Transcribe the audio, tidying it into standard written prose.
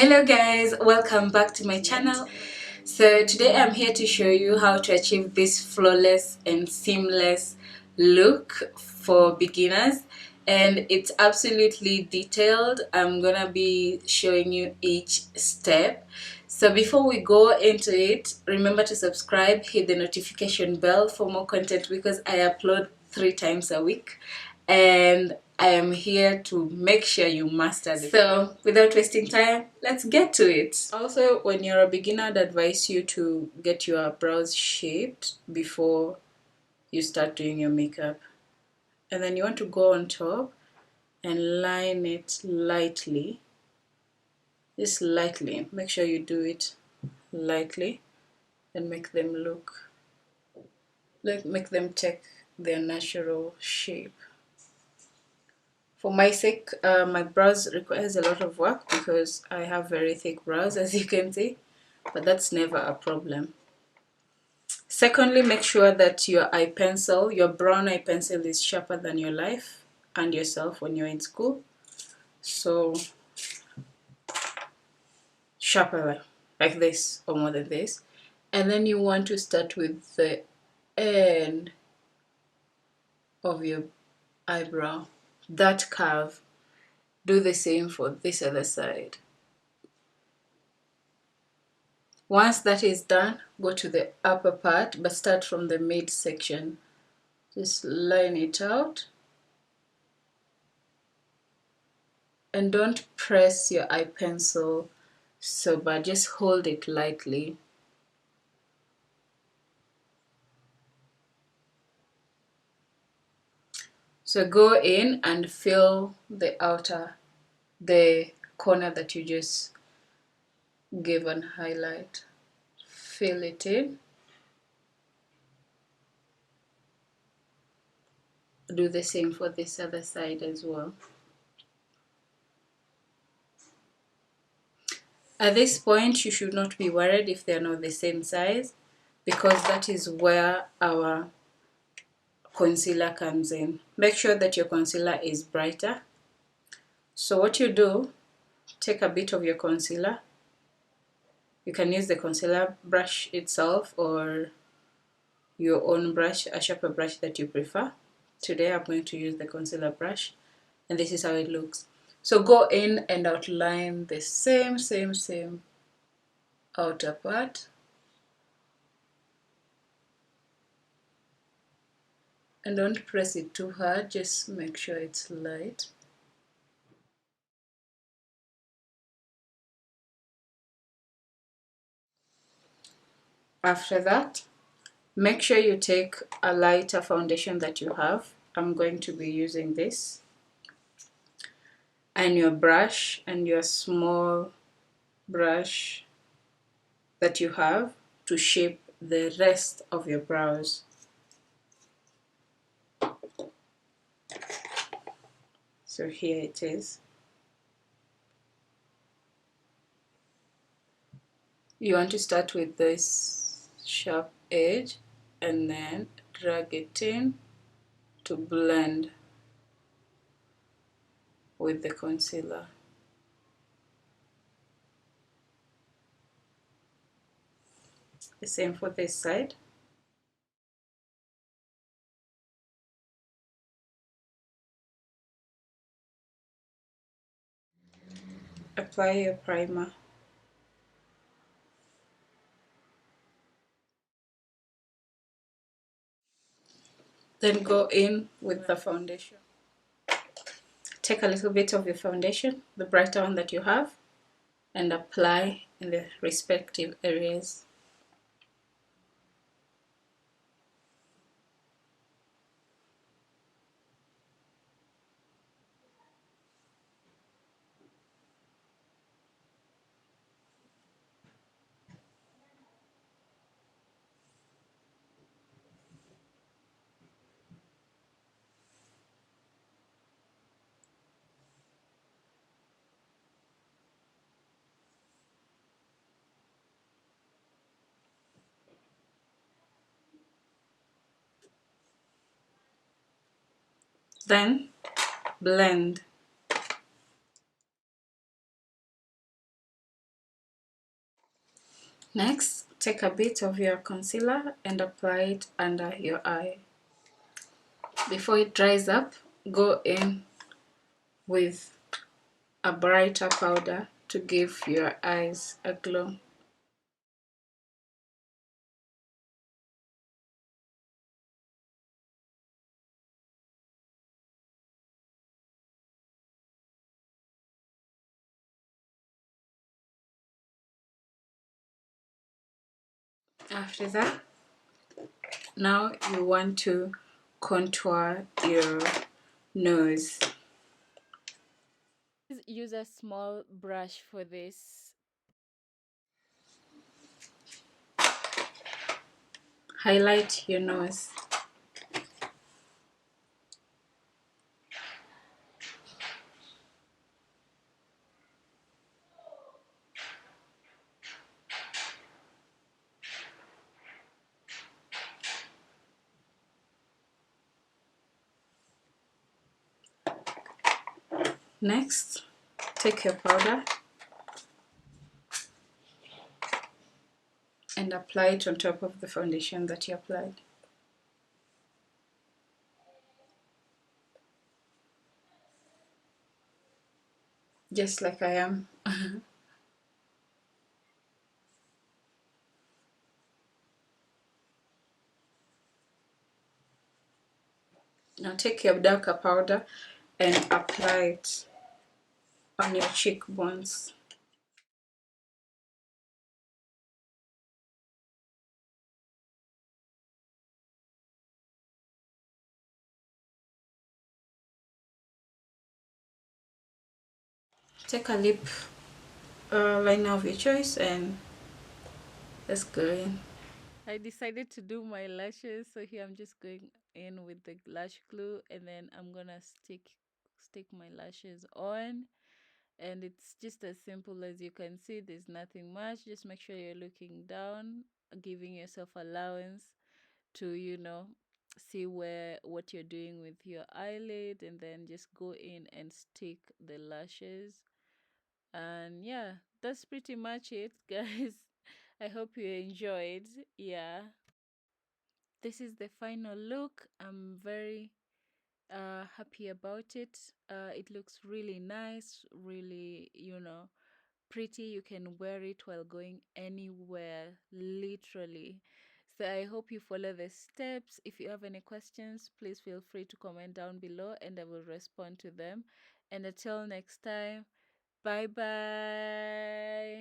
Hello guys, welcome back to my channel. So today I'm here to show you how to achieve this flawless and seamless look for beginners, and it's absolutely detailed. I'm gonna be showing you each step. So before we go into it, remember to subscribe, hit the notification bell for more content because I upload 3 times a week and I am here to make sure you master it. So without wasting time, let's get to it. Also, when you're a beginner, I'd advise you to get your brows shaped before you start doing your makeup. And then you want to go on top and line it lightly. Just lightly. Make sure you do it lightly and make them make them take their natural shape. For my sake, my brows requires a lot of work because I have very thick brows, as you can see, but that's never a problem. Secondly, make sure that your brown eye pencil is sharper than your life and yourself when you're in school. So sharper like this or more than this. And then you want to start with the end of your eyebrow, that curve. Do the same for this other side. Once that is done, go to the upper part, but start from the mid section. Just line it out. And don't press your eye pencil so bad, just hold it lightly. So go in and fill the corner that you just gave an highlight. Fill it in. Do the same for this other side as well. At this point, you should not be worried if they're not the same size, because that is where our concealer comes in. Make sure that your concealer is brighter. So what you do, take a bit of your concealer. You can use the concealer brush itself or your own brush, a sharper brush that you prefer. Today I'm going to use the concealer brush, and this is how it looks. So go in and outline the same outer part. And don't press it too hard, just make sure it's light. After that, make sure you take a lighter foundation that you have. I'm going to be using this. And your brush and your small brush that you have to shape the rest of your brows. So here it is. You want to start with this sharp edge and then drag it in to blend with the concealer. The same for this side. Apply your primer. Then go in with the foundation. Take a little bit of your foundation, the brighter one that you have, and apply in the respective areas. Then blend. Next, take a bit of your concealer and apply it under your eye. Before it dries up, go in with a brighter powder to give your eyes a glow. After that, now you want to contour your nose. Use a small brush for this. Highlight your nose. Next, take your powder and apply it on top of the foundation that you applied. Just like I am. Now take your darker powder and apply it on your cheekbones. Take a lip liner of your choice and let's go in. I decided to do my lashes, so here I'm just going in with the lash glue, and then I'm gonna stick my lashes on. And it's just as simple as you can see. There's nothing much. Just make sure you're looking down, giving yourself allowance to, see what you're doing with your eyelid, and then just go in and stick the lashes. And yeah, that's pretty much it, guys. I hope you enjoyed. Yeah, this is the final look. I'm very happy about it. It looks really nice, really, pretty. You can wear it while going anywhere, literally. So I hope you follow the steps. If you have any questions, please feel free to comment down below and I will respond to them. And until next time, bye bye.